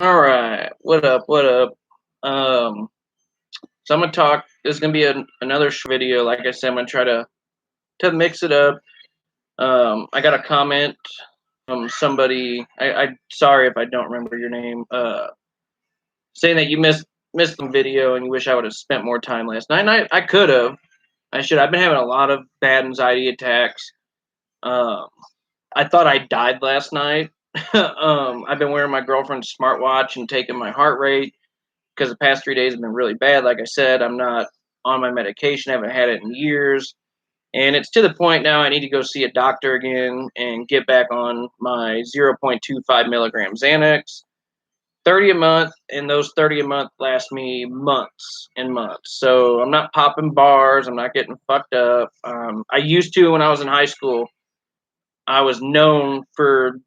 All right, what up? What up? Um, so I'm gonna talk. This is gonna be another short video. Like I said, I'm gonna try to mix it up. I got a comment from somebody. I sorry if I don't remember your name. Saying that you missed some video and you wish I would have spent more time last night. And I could have. I should. I've been having a lot of bad anxiety attacks. Um, I thought I died last night. I've been wearing my girlfriend's smartwatch and taking my heart rate because the past 3 days have been really bad. Like I said, I'm not on my medication. I haven't had it in years. And it's to the point now I need to go see a doctor again and get back on my 0.25 milligram Xanax, 30 a month. And those 30 a month last me months and months. So I'm not popping bars. I'm not getting fucked up. I used to when I was in high school. I was known for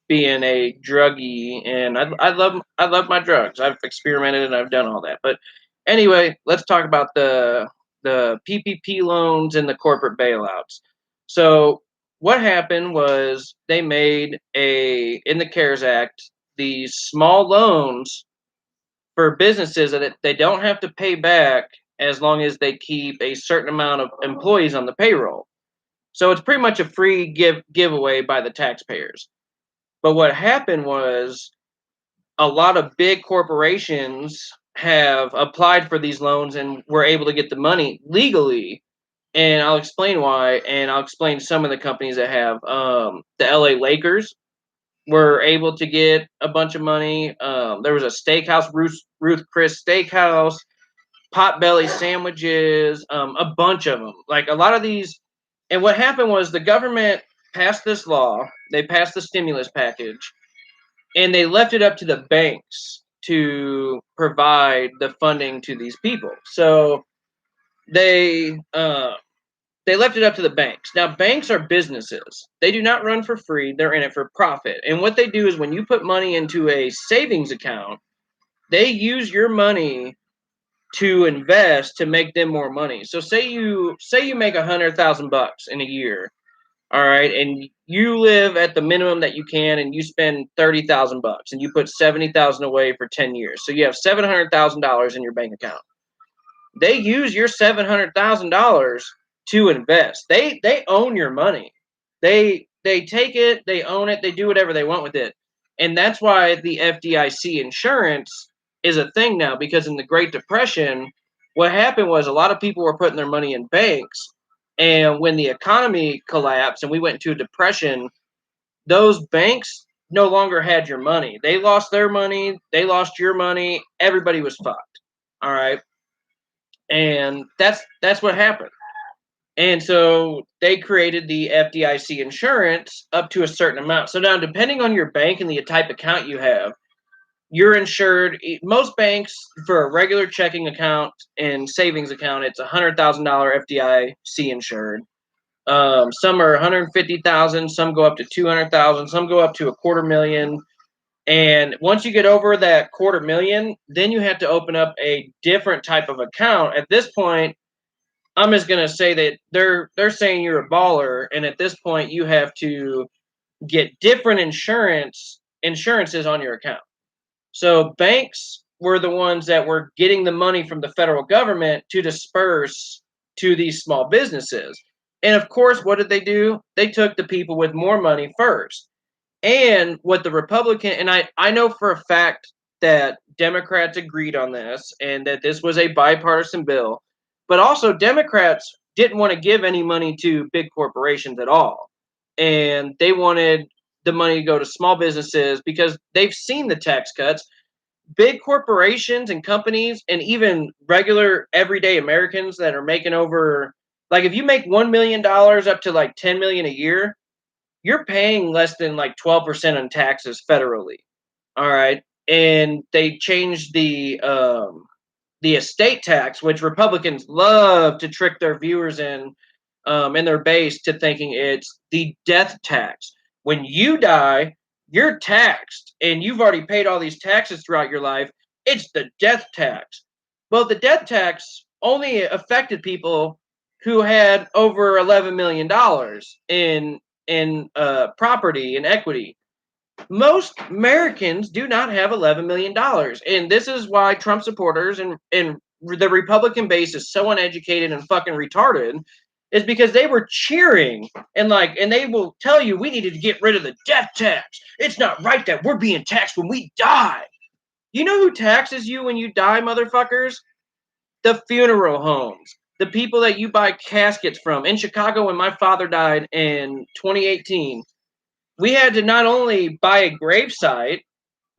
being a druggie, and I love my drugs. I've experimented and I've done all that. But anyway, let's talk about the PPP loans and the corporate bailouts. So what happened was they made a in the CARES Act these small loans for businesses that they don't have to pay back as long as they keep a certain amount of employees on the payroll. So it's pretty much a free giveaway by the taxpayers. But what happened was a lot of big corporations have applied for these loans and were able to get the money legally. And I'll explain why. And I'll explain some of the companies that have. The LA Lakers were able to get a bunch of money. There was a steakhouse, Ruth Chris Steakhouse, Potbelly Sandwiches, a bunch of them. Like a lot of these. And what happened was the government passed this law. They passed the stimulus package and they left it up to the banks to provide the funding to these people. So they they left it up to the banks. Now banks are businesses. They do not run for free. They're in it for profit. And what they do is when you put money into a savings account, they use your money to invest to make them more money. So say you make $100,000 in a year. All right, and you live at the minimum that you can, and you spend $30,000, and you put 70,000 away for 10 years. So you have $700,000 in your bank account. They use your $700,000 to invest. They own your money. They take it, they own it, they do whatever they want with it, and that's why the FDIC insurance is a thing now. Because in the Great Depression, what happened was a lot of people were putting their money in banks, and when the economy collapsed and we went into a depression, those banks no longer had your money. They lost their money, they lost your money, everybody was fucked. All right. And that's what happened. And so they created the FDIC insurance up to a certain amount. So now, depending on your bank and the type of account you have, you're insured. Most banks, for a regular checking account and savings account, it's $100,000 FDIC insured. Some are 150,000, some go up to 200,000, some go up to a quarter million. And once you get over that quarter million, then you have to open up a different type of account. At this point, I'm just gonna say that they're saying you're a baller, and at this point, you have to get different insurances on your account. So banks were the ones that were getting the money from the federal government to disperse to these small businesses. And of course, what did they do? They took the people with more money first. And what the Republican, and I know for a fact that Democrats agreed on this and that this was a bipartisan bill, but also Democrats didn't want to give any money to big corporations at all. And they wanted the money to go to small businesses because they've seen the tax cuts. Big corporations and companies, and even regular everyday Americans that are making over, like if you make $1 million up to like 10 million a year, you're paying less than like 12% on taxes federally. All right. And they changed the estate tax, which Republicans love to trick their viewers in and their base to thinking it's the death tax. When you die, you're taxed and you've already paid all these taxes throughout your life. It's the death tax. Well, the death tax only affected people who had over $11 million in property and equity. Most Americans do not have $11 million. And this is why Trump supporters and the Republican base is so uneducated and fucking retarded, is because they were cheering and they will tell you we needed to get rid of the death tax. It's not right that we're being taxed when we die. You know who taxes you when you die, motherfuckers? The funeral homes. The people that you buy caskets from. In Chicago, when my father died in 2018, we had to not only buy a gravesite,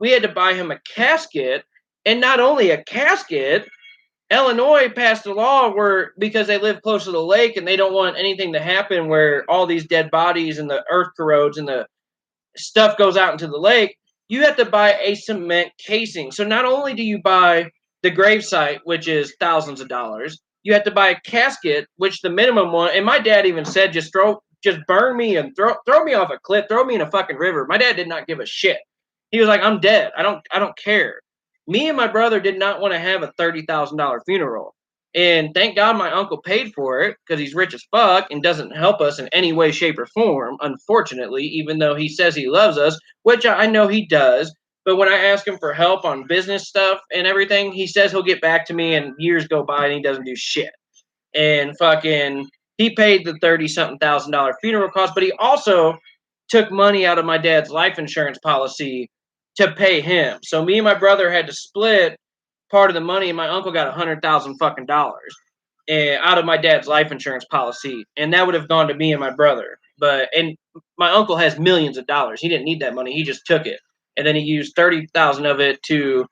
we had to buy him a casket, and not only a casket. Illinois passed a law where, because they live close to the lake and they don't want anything to happen where all these dead bodies and the earth corrodes and the stuff goes out into the lake, you have to buy a cement casing. So not only do you buy the gravesite, which is thousands of dollars, you have to buy a casket, which the minimum one. And my dad even said, just burn me and throw me off a cliff, throw me in a fucking river. My dad did not give a shit. He was like, I'm dead. I don't care. Me and my brother did not want to have a $30,000 funeral. And thank God my uncle paid for it because he's rich as fuck and doesn't help us in any way, shape, or form, unfortunately, even though he says he loves us, which I know he does. But when I ask him for help on business stuff and everything, he says he'll get back to me, and years go by and he doesn't do shit. And fucking, he paid the 30 something $1,000 funeral cost, but he also took money out of my dad's life insurance policy to pay him. So me and my brother had to split part of the money, and my uncle got 100,000 fucking dollars out of my dad's life insurance policy, and that would have gone to me and my brother. And my uncle has millions of dollars. He didn't need that money. He just took it, and then he used 30,000 of it to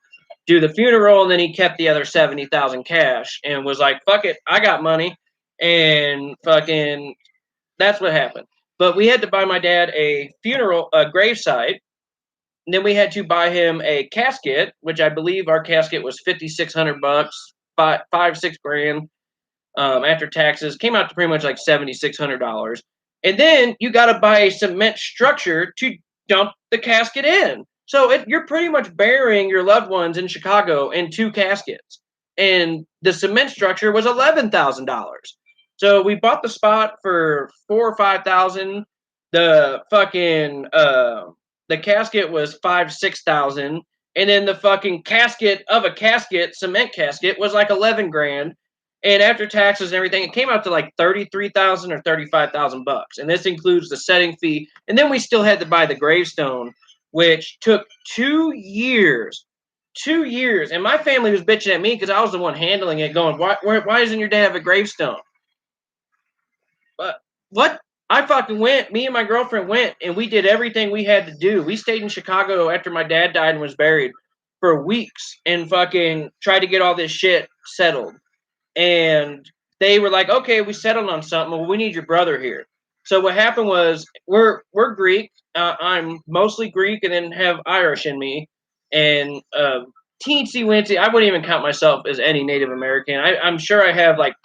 do the funeral, and then he kept the other 70,000 cash and was like, "Fuck it, I got money," and fucking that's what happened. But we had to buy my dad a gravesite. And then we had to buy him a casket, which I believe our casket was $5,600, 6 grand after taxes. Came out to pretty much like $7,600. And then you got to buy a cement structure to dump the casket in. So you're pretty much burying your loved ones in Chicago in 2 caskets. And the cement structure was $11,000. So we bought the spot for 4 or 5,000. The fucking the casket was 5-6,000, and then the fucking casket of a casket, cement casket, was like 11 grand. And after taxes and everything, it came out to like 33,000 or 35,000 bucks. And this includes the setting fee. And then we still had to buy the gravestone, which took 2 years. 2 years. And my family was bitching at me because I was the one handling it, going, why doesn't your dad have a gravestone? But what? I fucking went. Me and my girlfriend went, and we did everything we had to do. We stayed in Chicago after my dad died and was buried for weeks and fucking tried to get all this shit settled. And they were like, "Okay, we settled on something. Well, we need your brother here." So what happened was, we're Greek. I'm mostly Greek, and then have Irish in me, and teensy weensy. I wouldn't even count myself as any Native American. I'm sure I have like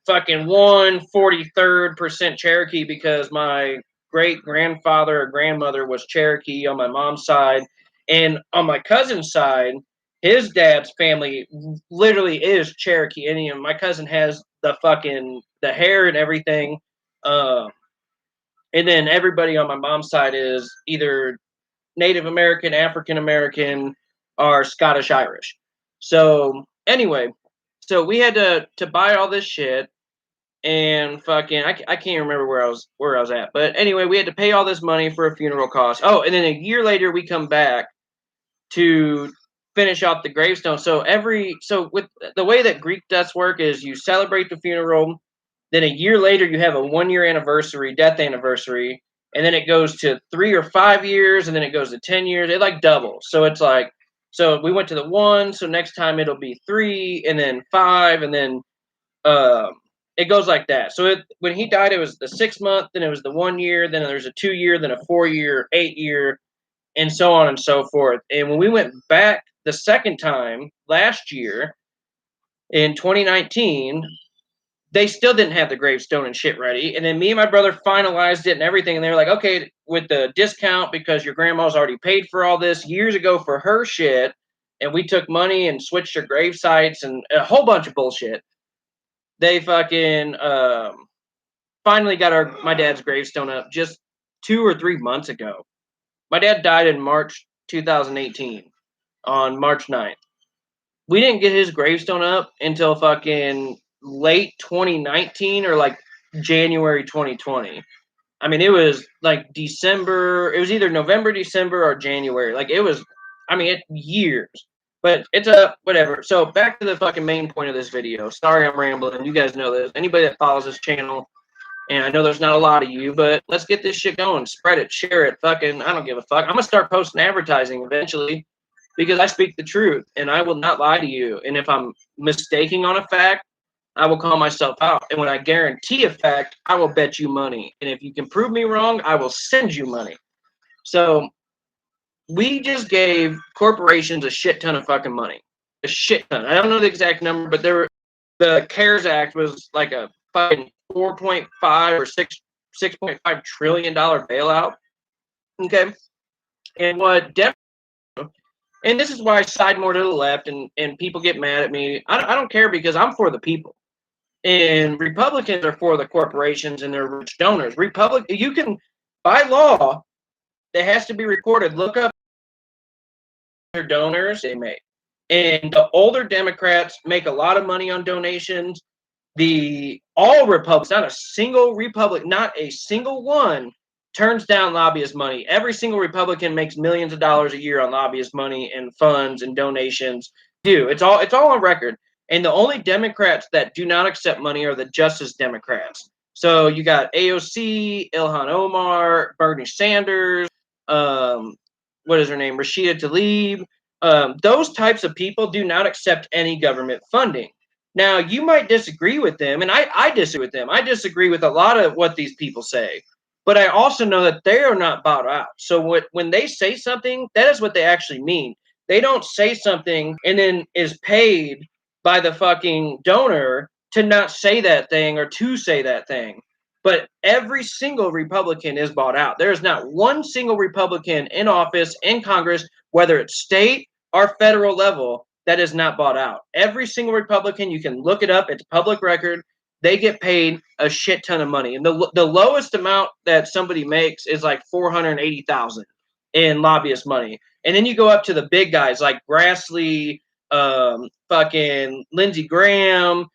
fucking 1/43% Cherokee because my great grandfather or grandmother was Cherokee on my mom's side. And on my cousin's side, his dad's family literally is Cherokee Indian. My cousin has the hair and everything. And then everybody on my mom's side is either Native American, African American, or Scottish Irish. So anyway, so we had to buy all this shit, and fucking I can't remember where I was at, but anyway, we had to pay all this money for a funeral cost. Oh, and then a year later we come back to finish off the gravestone. So with the way that Greek deaths work is you celebrate the funeral, then a year later you have a 1 year anniversary, death anniversary, and then it goes to 3 or 5 years, and then it goes to 10 years. It like doubles. So it's like, so we went to the 1, so next time it'll be 3, and then 5, and then it goes like that. So when he died, it was the 6 month, then it was the 1 year, then there's a 2 year, then a 4 year, 8 year, and so on and so forth. And when we went back the second time last year in 2019, they still didn't have the gravestone and shit ready. And then me and my brother finalized it and everything. And they were like, okay, with the discount, because your grandma's already paid for all this years ago for her shit. And we took money and switched her grave sites and a whole bunch of bullshit. They fucking finally got my dad's gravestone up just 2 or 3 months ago. My dad died in March 2018 on March 9th. We didn't get his gravestone up until fucking late 2019 or like January 2020. I mean, it was like December. It was either November, December, or January. Like it was, I mean, years. But it's a whatever. So back to the fucking main point of this video. Sorry, I'm rambling. You guys know this. Anybody that follows this channel, and I know there's not a lot of you, but let's get this shit going. Spread it, share it. Fucking, I don't give a fuck. I'm gonna start posting advertising eventually because I speak the truth and I will not lie to you. And if I'm mistaking on a fact, I will call myself out. And when I guarantee a fact, I will bet you money. And if you can prove me wrong, I will send you money. So we just gave corporations a shit ton of fucking money. A shit ton. I don't know the exact number, but the C.A.R.E.S Act was like a fucking 4.5 or 6.5 trillion dollar bailout. Okay. And what and this is why I side more to the left and people get mad at me. I don't care because I'm for the people. And Republicans are for the corporations and their rich donors. You can, by law, it has to be recorded. Look up their donors they make. And the older Democrats make a lot of money on donations. All Republicans, not a single Republican, not a single one turns down lobbyist money. Every single Republican makes millions of dollars a year on lobbyist money and funds and donations. It's all on record. And the only Democrats that do not accept money are the Justice Democrats. So you got AOC, Ilhan Omar, Bernie Sanders, what is her name? Rashida Tlaib. Those types of people do not accept any government funding. Now, you might disagree with them, and I disagree with them. I disagree with a lot of what these people say. But I also know that they are not bought out. So when they say something, that is what they actually mean. They don't say something and then is paid by the fucking donor to not say that thing or to say that thing. But every single Republican is bought out. There is not one single Republican in office, in Congress, whether it's state or federal level, that is not bought out. Every single Republican, you can look it up. It's public record. They get paid a shit ton of money, and the lowest amount that somebody makes is like $480,000 in lobbyist money. And then you go up to the big guys like Grassley, fucking Lindsey Graham,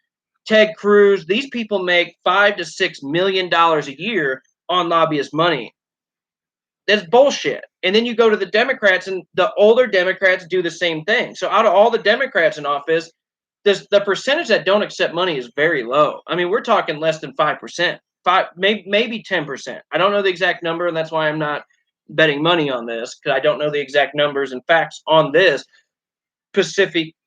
Ted Cruz. These people make $5 to $6 million a year on lobbyist money. That's bullshit. And then you go to the Democrats, and the older Democrats do the same thing. So out of all the Democrats in office, the percentage that don't accept money is very low. I mean, we're talking less than 5%, maybe 10%. I don't know the exact number, and that's why I'm not betting money on this, because I don't know the exact numbers and facts on this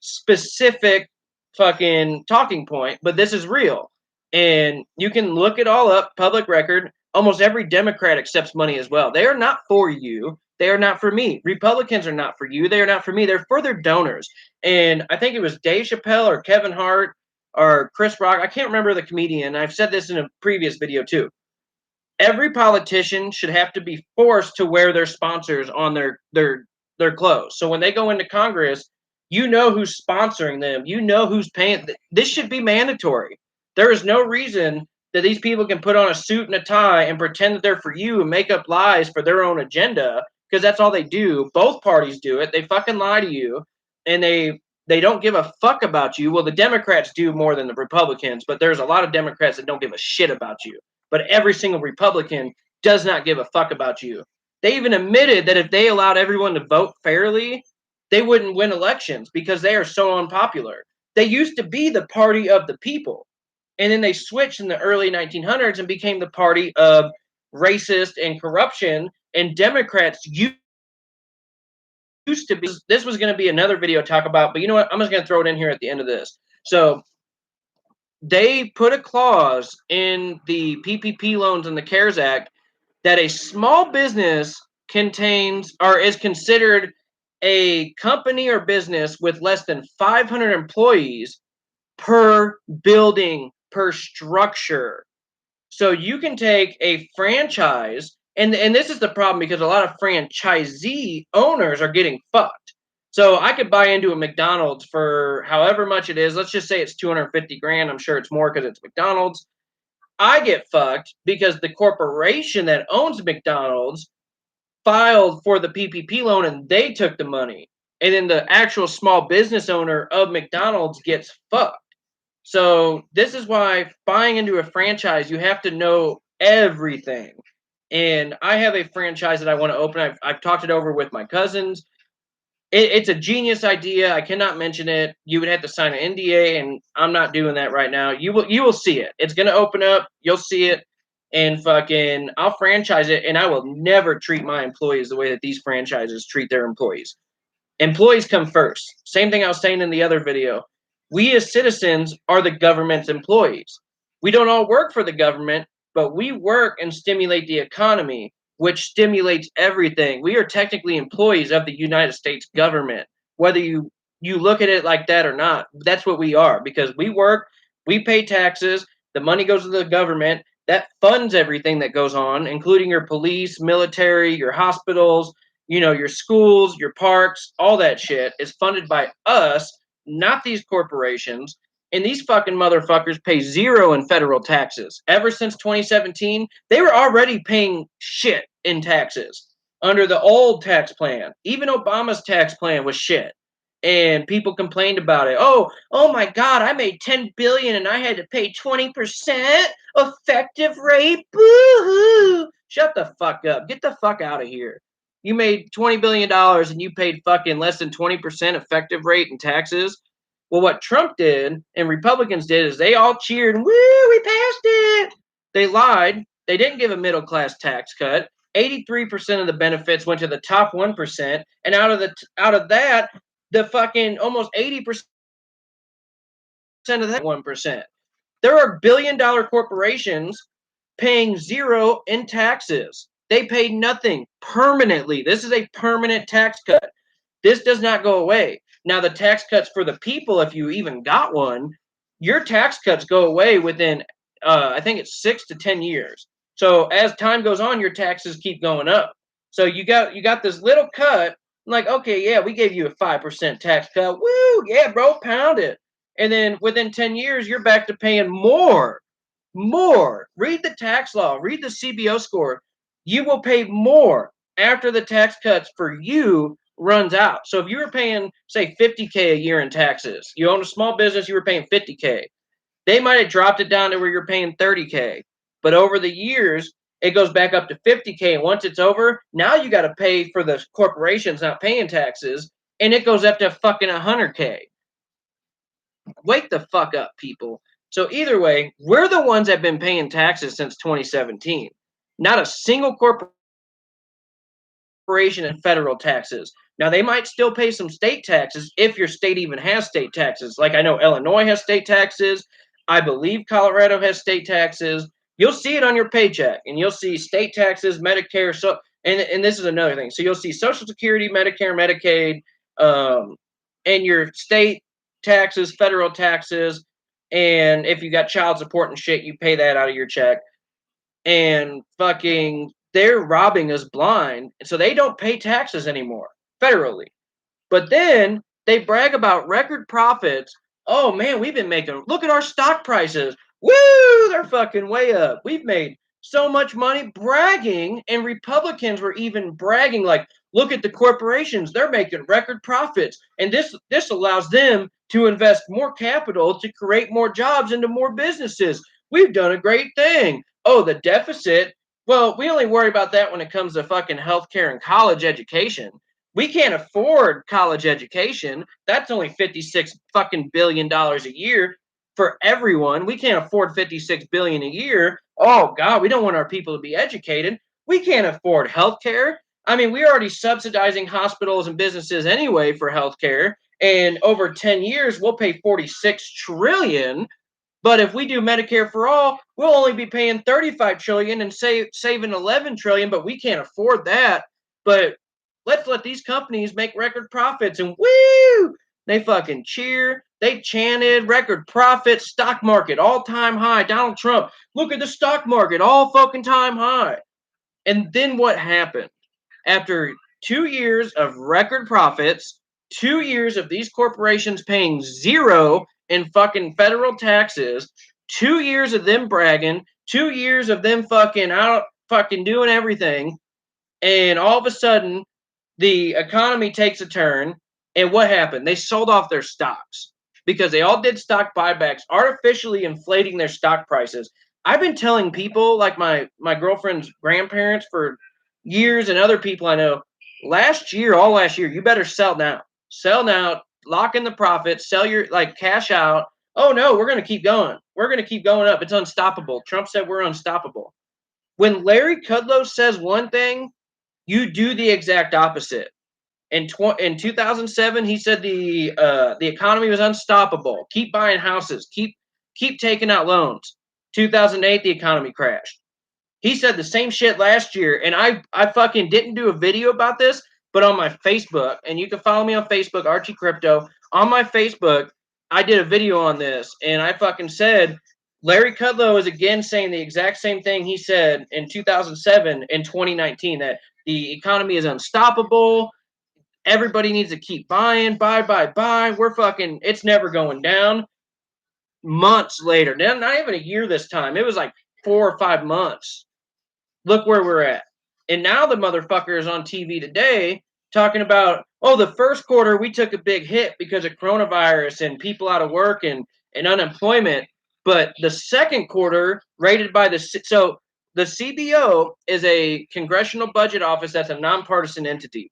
specific fucking talking point. But this is real, and you can look it all up, public record. Almost every Democrat accepts money as well. They are not for you. They are not for me. Republicans are not for you. They are not for me. They're for their donors. And I think it was Dave Chappelle or Kevin Hart or Chris Rock. I can't remember the comedian. I've said this in a previous video too. Every politician should have to be forced to wear their sponsors on their clothes. So when they go into Congress, you know who's sponsoring them. You know who's paying. This should be mandatory. There is no reason that these people can put on a suit and a tie and pretend that they're for you and make up lies for their own agenda, because that's all they do. Both parties do it. They fucking lie to you, and they don't give a fuck about you. Well, the Democrats do more than the Republicans, but there's a lot of Democrats that don't give a shit about you. But every single Republican does not give a fuck about you. They even admitted that if they allowed everyone to vote fairly, they wouldn't win elections because they are so unpopular. They used to be the party of the people. And then they switched in the early 1900s and became the party of racist and corruption. And Democrats used to be. This was going to be another video to talk about, but you know what? I'm just going to throw it in here at the end of this. So they put a clause in the PPP loans and the C.A.R.E.S Act that a small business contains or is considered a company or business with less than 500 employees per building, per structure. So you can take a franchise, and this is the problem because a lot of franchisee owners are getting fucked. So I could buy into a McDonald's for however much it is. Let's just say it's 250 grand. I'm sure it's more because it's McDonald's. I get fucked because the corporation that owns McDonald's filed for the PPP loan and they took the money. And then the actual small business owner of McDonald's gets fucked. So this is why buying into a franchise, you have to know everything. And I have a franchise that I want to open. I've talked it over with my cousins. It's a genius idea. I cannot mention it. You would have to sign an NDA, and I'm not doing that right now. You will see it. It's gonna open up. You'll see it, and fucking I'll franchise it, and I will never treat my employees the way that these franchises treat their employees. Employees come first. Same thing I was saying in the other video. We as citizens are the government's employees. We don't all work for the government, but we work and stimulate the economy, which stimulates everything. We are technically employees of the United States government, whether you look at it like that or not. That's what we are, because we work, we pay taxes, the money goes to the government, that funds everything that goes on, including your police, military, your hospitals, your schools, your parks, all that shit is funded by us, not these corporations. And these fucking motherfuckers pay zero in federal taxes. Ever since 2017, they were already paying shit in taxes under the old tax plan. Even Obama's tax plan was shit. And people complained about it. Oh my God, I made 10 billion and I had to pay 20% effective rate. Boo-hoo. Shut the fuck up. Get the fuck out of here. You made $20 billion and you paid fucking less than 20% effective rate in taxes. Well, what Trump did and Republicans did is they all cheered, woo, we passed it. They lied. They didn't give a middle class tax cut. 83% of the benefits went to the top 1%. And out of that, the fucking almost 80% of that 1%. There are billion-dollar corporations paying zero in taxes. They pay nothing permanently. This is a permanent tax cut. This does not go away. Now, the tax cuts for the people, if you even got one, your tax cuts go away within, I think it's 6 to 10 years. So as time goes on, your taxes keep going up. So you got this little cut. Like, okay, yeah, we gave you a 5% tax cut. Woo, yeah, bro, pound it. And then within 10 years, you're back to paying more. More. Read the tax law. Read the CBO score. You will pay more after the tax cuts for you runs out. So if you were paying, say, 50K a year in taxes, you own a small business, you were paying 50K. They might have dropped it down to where you're paying 30K. But over the years, it goes back up to 50K. And once it's over, now you got to pay for the corporations not paying taxes. And it goes up to fucking 100K. Wake the fuck up, people. So either way, we're the ones that have been paying taxes since 2017. Not a single corporation and federal taxes. Now, they might still pay some state taxes if your state even has state taxes. Like, I know Illinois has state taxes. I believe Colorado has state taxes. You'll see it on your paycheck, and you'll see state taxes, Medicare. So, and this is another thing. So you'll see Social Security, Medicare, Medicaid, and your state taxes, federal taxes, and if you got child support and shit, you pay that out of your check. And fucking, they're robbing us blind, so they don't pay taxes anymore federally. But then they brag about record profits. Oh man, we've been making, look at our stock prices. Woo, they're fucking way up. We've made so much money, bragging, and Republicans were even bragging like, look at the corporations, they're making record profits. And this allows them to invest more capital to create more jobs into more businesses. We've done a great thing. Oh, the deficit. Well, we only worry about that when it comes to fucking healthcare and college education. We can't afford college education. That's only $56 fucking billion a year for everyone. We can't afford $56 billion a year. Oh God, we don't want our people to be educated. We can't afford healthcare. I mean, we're already subsidizing hospitals and businesses anyway for healthcare. And over 10 years, we'll pay $46 trillion. But if we do Medicare for all, we'll only be paying $35 trillion and saving $11 trillion, but we can't afford that. But let's let these companies make record profits, and woo, they fucking cheer. They chanted record profits, stock market all-time high. Donald Trump, look at the stock market, all fucking time high. And then what happened? After 2 years of record profits, 2 years of these corporations paying zero in fucking federal taxes, 2 years of them bragging, 2 years of them fucking out, fucking doing everything, and all of a sudden, the economy takes a turn, and what happened? They sold off their stocks because they all did stock buybacks, artificially inflating their stock prices. I've been telling people, like my girlfriend's grandparents for years, and other people I know, all last year, you better sell now, lock in the profits, sell your, like, cash out. Oh no, we're gonna keep going. We're gonna keep going up. It's unstoppable. Trump said we're unstoppable. When Larry Kudlow says one thing, you do the exact opposite. In 2007, he said the economy was unstoppable. Keep buying houses. Keep taking out loans. 2008, the economy crashed. He said the same shit last year, and I fucking didn't do a video about this, but on my Facebook, and you can follow me on Facebook, Archie Crypto. On my Facebook, I did a video on this, and I fucking said Larry Kudlow is again saying the exact same thing he said in 2007 and 2019, that the economy is unstoppable. Everybody needs to keep buying, buy. We're fucking, it's never going down. Months later, not even a year this time. It was like 4 or 5 months. Look where we're at. And now the motherfucker is on TV today talking about, oh, the first quarter we took a big hit because of coronavirus and people out of work and unemployment. But the second quarter, rated by the CBO is a Congressional Budget Office that's a nonpartisan entity.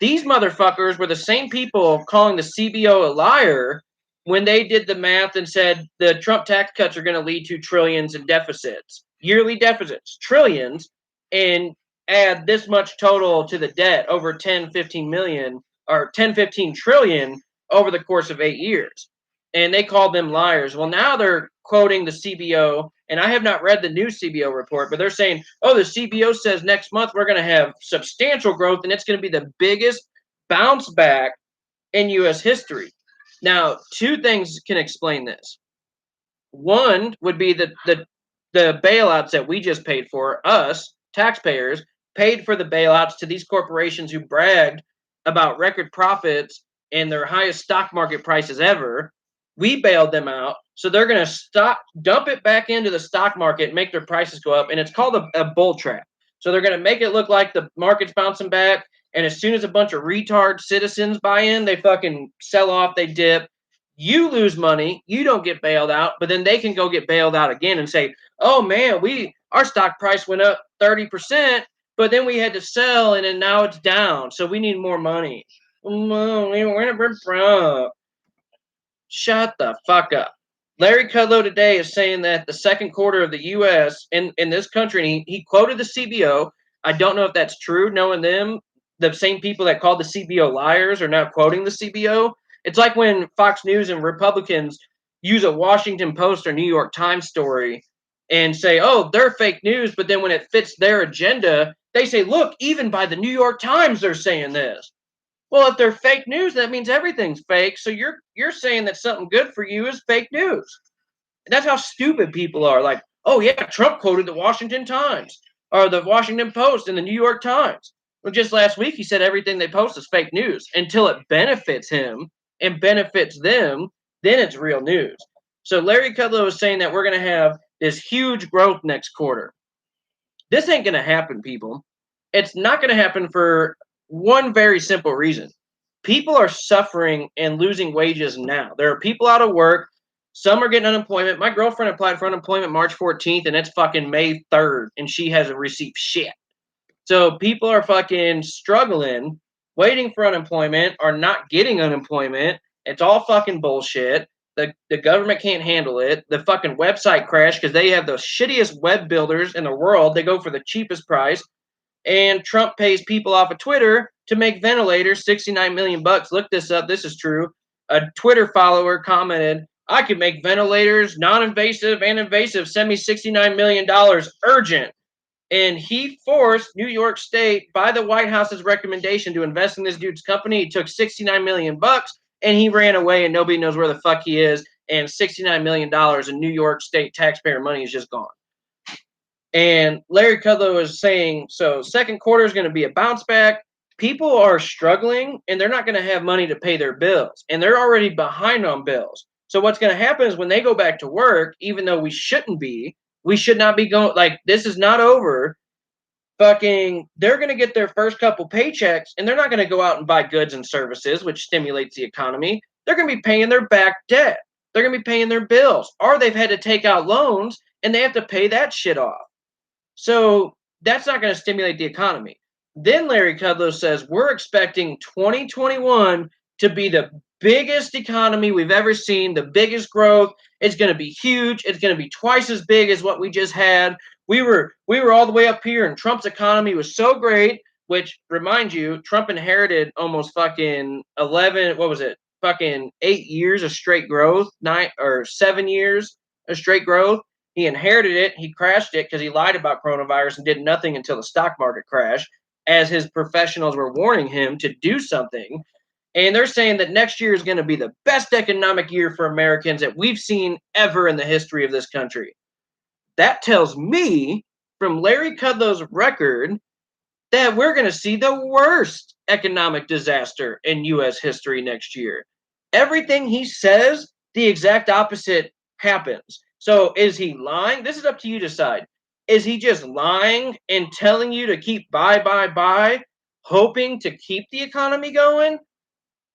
These motherfuckers were the same people calling the CBO a liar when they did the math and said the Trump tax cuts are going to lead to trillions in deficits, yearly deficits, trillions, and add this much total to the debt over 10, 15 million or 10, 15 trillion over the course of 8 years. And they called them liars. Well, now they're quoting the CBO, and I have not read the new CBO report, but they're saying, oh, the CBO says next month we're going to have substantial growth, and it's going to be the biggest bounce back in U.S. history. Now, two things can explain this. One would be the bailouts that we just paid for, us, taxpayers, paid for the bailouts to these corporations who bragged about record profits and their highest stock market prices ever. We bailed them out, so they're going to dump it back into the stock market, make their prices go up, and it's called a bull trap. So they're going to make it look like the market's bouncing back, and as soon as a bunch of retard citizens buy in, they fucking sell off, they dip. You lose money, you don't get bailed out, but then they can go get bailed out again and say, oh man, our stock price went up 30%, but then we had to sell and then now it's down, so we need more money. Shut the fuck up. Larry Kudlow today is saying that the second quarter of the U.S. in this country, and he quoted the CBO. I don't know if that's true, knowing them. The same people that called the CBO liars are now quoting the CBO. It's like when Fox News and Republicans use a Washington Post or New York Times story and say, oh, they're fake news, but then when it fits their agenda, they say, look, even by the New York Times, they're saying this. Well, if they're fake news, that means everything's fake. So you're saying that something good for you is fake news. That's how stupid people are. Like, oh yeah, Trump quoted the Washington Times or the Washington Post and the New York Times. Well, just last week he said everything they post is fake news until it benefits him and benefits them. Then it's real news. So Larry Kudlow is saying that we're going to have this huge growth next quarter. This ain't going to happen, people. It's not going to happen for one very simple reason. People are suffering and losing wages now. There are people out of work. Some are getting unemployment. My girlfriend applied for unemployment March 14th, and it's fucking May 3rd, and she hasn't received shit. So people are fucking struggling, waiting for unemployment, or not getting unemployment. It's all fucking bullshit. The government can't handle it. The fucking website crashed because they have the shittiest web builders in the world. They go for the cheapest price. And Trump pays people off of Twitter to make ventilators, 69 million bucks. Look this up. This is true. A Twitter follower commented, I could make ventilators, non-invasive and invasive. Send me $69 million urgent. And he forced New York State, by the White House's recommendation, to invest in this dude's company. He took 69 million bucks and he ran away, and nobody knows where the fuck he is. And $69 million in New York State taxpayer money is just gone. And Larry Kudlow is saying, so second quarter is going to be a bounce back. People are struggling and they're not going to have money to pay their bills. And they're already behind on bills. So what's going to happen is when they go back to work, even though we shouldn't be, We should not be going, like, this is not over. Fucking, they're going to get their first couple paychecks and they're not going to go out and buy goods and services, which stimulates the economy. They're going to be paying their back debt. They're going to be paying their bills, or they've had to take out loans and they have to pay that shit off. So that's not going to stimulate the economy. Then Larry Kudlow says, we're expecting 2021 to be the biggest economy we've ever seen, the biggest growth. It's going to be huge. It's going to be twice as big as what we just had. We were all the way up here, and Trump's economy was so great, which, remind you, Trump inherited almost fucking 11, what was it? Fucking 8 years of straight growth, 9 or 7 years of straight growth. He inherited it. He crashed it because he lied about coronavirus and did nothing until the stock market crashed, as his professionals were warning him to do something. And they're saying that next year is going to be the best economic year for Americans that we've seen ever in the history of this country. That tells me, from Larry Kudlow's record, that we're going to see the worst economic disaster in U.S. history next year. Everything he says, the exact opposite happens. So is he lying? This is up to you to decide. Is he just lying and telling you to keep buy, hoping to keep the economy going?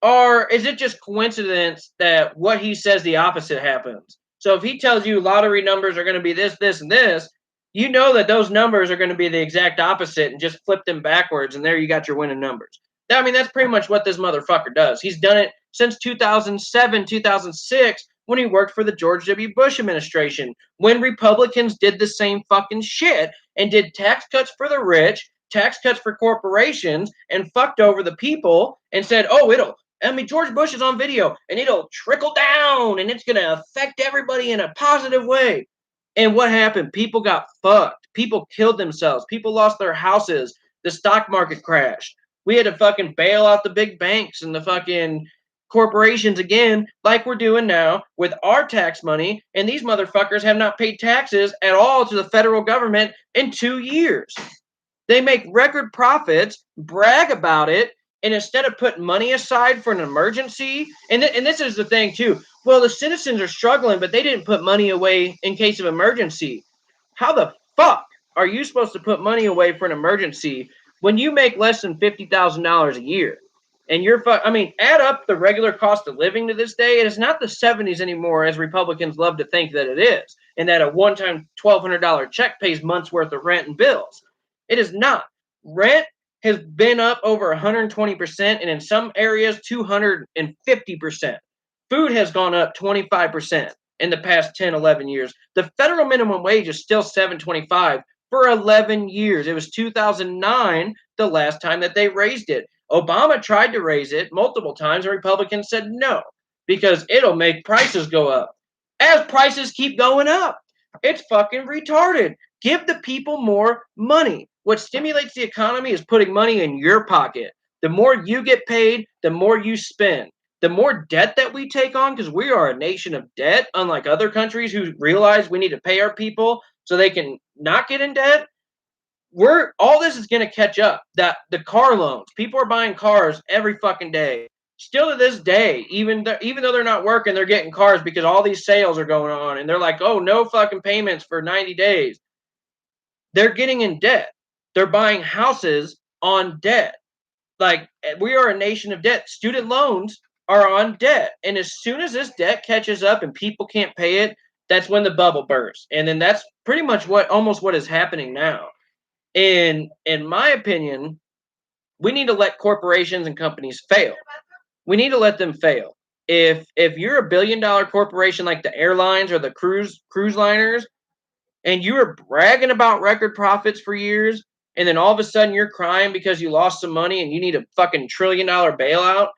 Or is it just coincidence that what he says the opposite happens? So if he tells you lottery numbers are going to be this, this, and this, you know that those numbers are going to be the exact opposite and just flip them backwards, and there you got your winning numbers. I mean, that's pretty much what this motherfucker does. He's done it since 2007, 2006, when he worked for the George W. Bush administration, when Republicans did the same fucking shit and did tax cuts for the rich, tax cuts for corporations, and fucked over the people and said, oh, George Bush is on video and it'll trickle down and it's going to affect everybody in a positive way. And what happened? People got fucked. People killed themselves. People lost their houses. The stock market crashed. We had to fucking bail out the big banks and the fucking corporations again, like we're doing now with our tax money. And these motherfuckers have not paid taxes at all to the federal government in 2 years. They make record profits, brag about it, and instead of putting money aside for an emergency, and this is the thing too, well, the citizens are struggling, but they didn't put money away in case of emergency. How the fuck are you supposed to put money away for an emergency when you make less than $50,000 a year? And add up the regular cost of living to this day, and it's not the 70s anymore, as Republicans love to think that it is, and that a one-time $1,200 check pays months worth of rent and bills. It is not. Rent has been up over 120%, and in some areas 250%. Food has gone up 25% in the past 10, 11 years. The federal minimum wage is still $7.25 for 11 years. It was 2009 the last time that they raised it. Obama tried to raise it multiple times, and Republicans said no, because it'll make prices go up. As prices keep going up, it's fucking retarded. Give the people more money. What stimulates the economy is putting money in your pocket. The more you get paid, the more you spend. The more debt that we take on, because we are a nation of debt, unlike other countries who realize we need to pay our people so they can not get in debt. All this is going to catch up. That the car loans, people are buying cars every fucking day. Still to this day, even though they're not working, they're getting cars because all these sales are going on, and they're like, oh, no fucking payments for 90 days. They're getting in debt. They're buying houses on debt. Like, we are a nation of debt. Student loans are on debt. And as soon as this debt catches up and people can't pay it, that's when the bubble bursts. And then that's pretty much almost what is happening now. And in my opinion, we need to let corporations and companies fail. We need to let them fail. If you're a $1 billion corporation like the airlines or the cruise liners, and you were bragging about record profits for years, and then all of a sudden you're crying because you lost some money and you need a fucking $1 trillion bailout,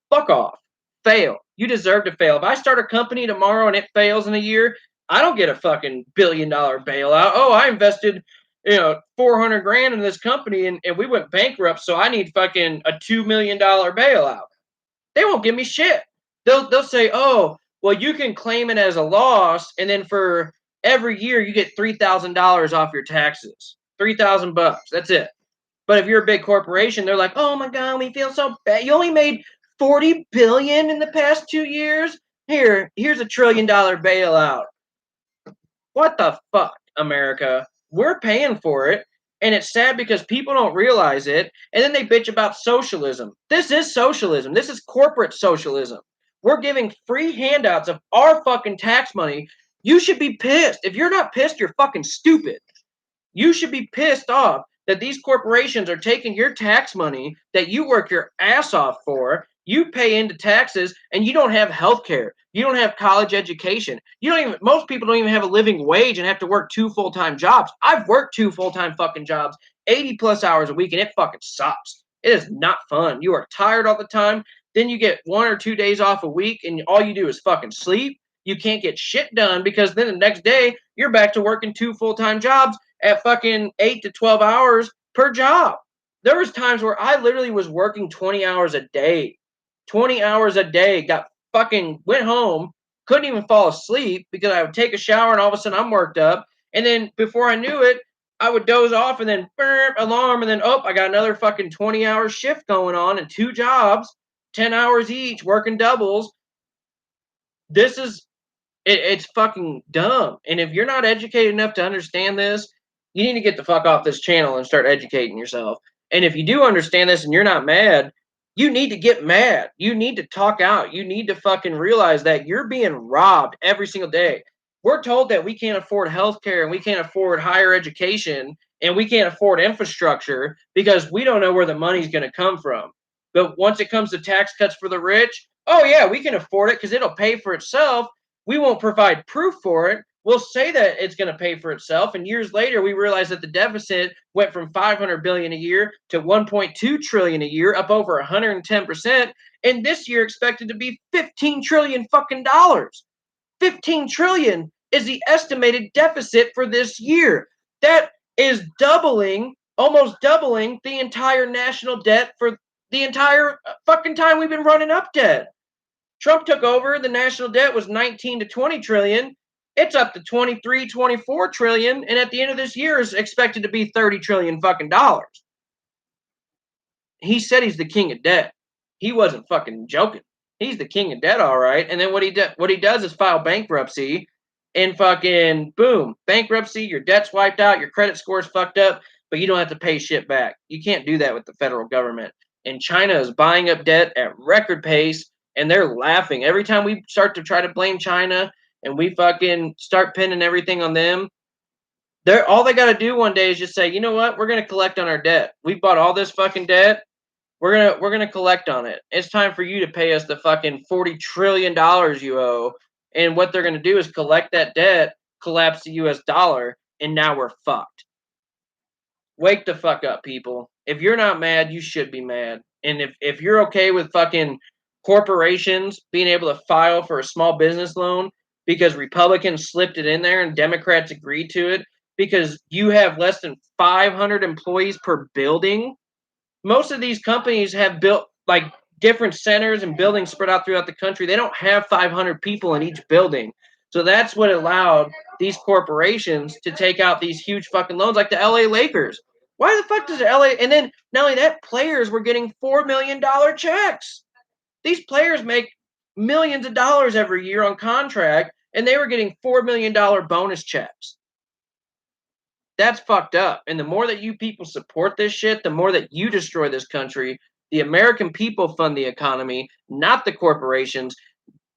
fuck off. Fail. You deserve to fail. If I start a company tomorrow and it fails in a year, I don't get a fucking $1 billion bailout. Oh, I invested 400 grand in this company and we went bankrupt, so I need fucking a $2 million bailout. They won't give me shit. They'll say, oh, well, you can claim it as a loss, and then for every year you get $3,000 off your taxes. $3,000. That's it. But if you're a big corporation, they're like, oh my God, we feel so bad. You only made $40 billion in the past 2 years. Here's a $1 trillion bailout. What the fuck? America. We're paying for it. And it's sad because people don't realize it. And then they bitch about socialism. This is socialism. This is corporate socialism. We're giving free handouts of our fucking tax money. You should be pissed. If you're not pissed, you're fucking stupid. You should be pissed off that these corporations are taking your tax money that you work your ass off for. You pay into taxes and you don't have health care. You don't have college education. You don't even, most people don't even have a living wage and have to work 2 full-time jobs. I've worked 2 full-time fucking jobs, 80 plus hours a week, and it fucking sucks. It is not fun. You are tired all the time. Then you get 1 or 2 days off a week and all you do is fucking sleep. You can't get shit done because then the next day you're back to working 2 full-time jobs at fucking 8 to 12 hours per job. There was times where I literally was working 20 hours a day. 20 hours a day, got fucking went home, couldn't even fall asleep because I would take a shower and all of a sudden I'm worked up. And then before I knew it, I would doze off and then burp, alarm, and then I got another fucking 20-hour shift going on and 2 jobs, 10 hours each, working doubles. This is it's fucking dumb. And if you're not educated enough to understand this, you need to get the fuck off this channel and start educating yourself. And if you do understand this and you're not mad, you need to get mad. You need to talk out. You need to fucking realize that you're being robbed every single day. We're told that we can't afford healthcare and we can't afford higher education and we can't afford infrastructure because we don't know where the money's going to come from. But once it comes to tax cuts for the rich, oh yeah, we can afford it because it'll pay for itself. We won't provide proof for it. We'll say that it's going to pay for itself, and years later we realize that the deficit went from 500 billion a year to 1.2 trillion a year, up over 110%, and this year expected to be 15 trillion fucking dollars. 15 trillion is the estimated deficit for this year. That is doubling, almost doubling the entire national debt for the entire fucking time we've been running up debt. Trump took over, the national debt was 19 to 20 trillion. It's up to 23, 24 trillion, and at the end of this year is expected to be 30 trillion fucking dollars. He said he's the king of debt. He wasn't fucking joking. He's the king of debt, all right. And then what he does is file bankruptcy, and fucking boom, bankruptcy. Your debt's wiped out. Your credit score's fucked up, but you don't have to pay shit back. You can't do that with the federal government. And China is buying up debt at record pace. And they're laughing. Every time we start to try to blame China and we fucking start pinning everything on them, all they got to do one day is just say, you know what? We're going to collect on our debt. We bought all this fucking debt. We're going to collect on it. It's time for you to pay us the fucking $40 trillion you owe. And what they're going to do is collect that debt, collapse the US dollar, and now we're fucked. Wake the fuck up, people. If you're not mad, you should be mad. And if you're okay with fucking corporations being able to file for a small business loan because Republicans slipped it in there and Democrats agreed to it because you have less than 500 employees per building. Most of these companies have built like different centers and buildings spread out throughout the country. They don't have 500 people in each building. So that's what allowed these corporations to take out these huge fucking loans like the LA Lakers. Why the fuck does the LA, and then not only that, players were getting $4 million checks. These players make millions of dollars every year on contract, and they were getting $4 million bonus checks. That's fucked up. And the more that you people support this shit, the more that you destroy this country. The American people fund the economy, not the corporations.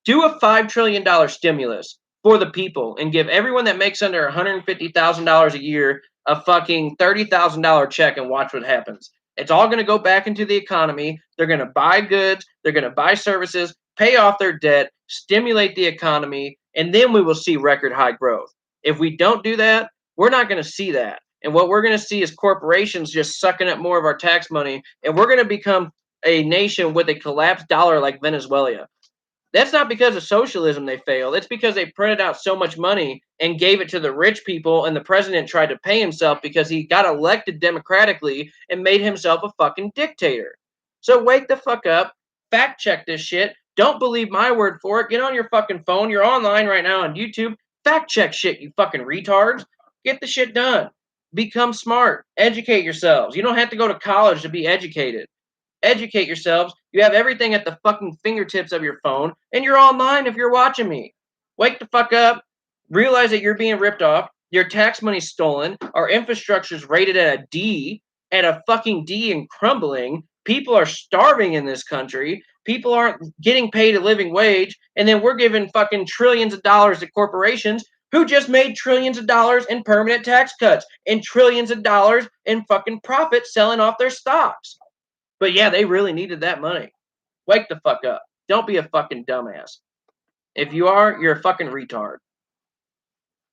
Do a $5 trillion stimulus for the people and give everyone that makes under $150,000 a year a fucking $30,000 check and watch what happens. It's all going to go back into the economy. They're going to buy goods. They're going to buy services, pay off their debt, stimulate the economy, and then we will see record high growth. If we don't do that, we're not going to see that. And what we're going to see is corporations just sucking up more of our tax money, and we're going to become a nation with a collapsed dollar like Venezuela. That's not because of socialism they failed. It's because they printed out so much money and gave it to the rich people, and the president tried to pay himself because he got elected democratically and made himself a fucking dictator. So wake the fuck up. Fact check this shit. Don't believe my word for it. Get on your fucking phone. You're online right now on YouTube. Fact check shit, you fucking retards. Get the shit done. Become smart. Educate yourselves. You don't have to go to college to be educated. Educate yourselves. You have everything at the fucking fingertips of your phone, and you're online if you're watching me. Wake the fuck up. Realize that you're being ripped off. Your tax money's stolen. Our infrastructure's rated at a D, at a fucking D and crumbling. People are starving in this country. People aren't getting paid a living wage. And then we're giving fucking trillions of dollars to corporations who just made trillions of dollars in permanent tax cuts and trillions of dollars in fucking profit selling off their stocks. But yeah, they really needed that money. Wake the fuck up. Don't be a fucking dumbass. If you are, you're a fucking retard.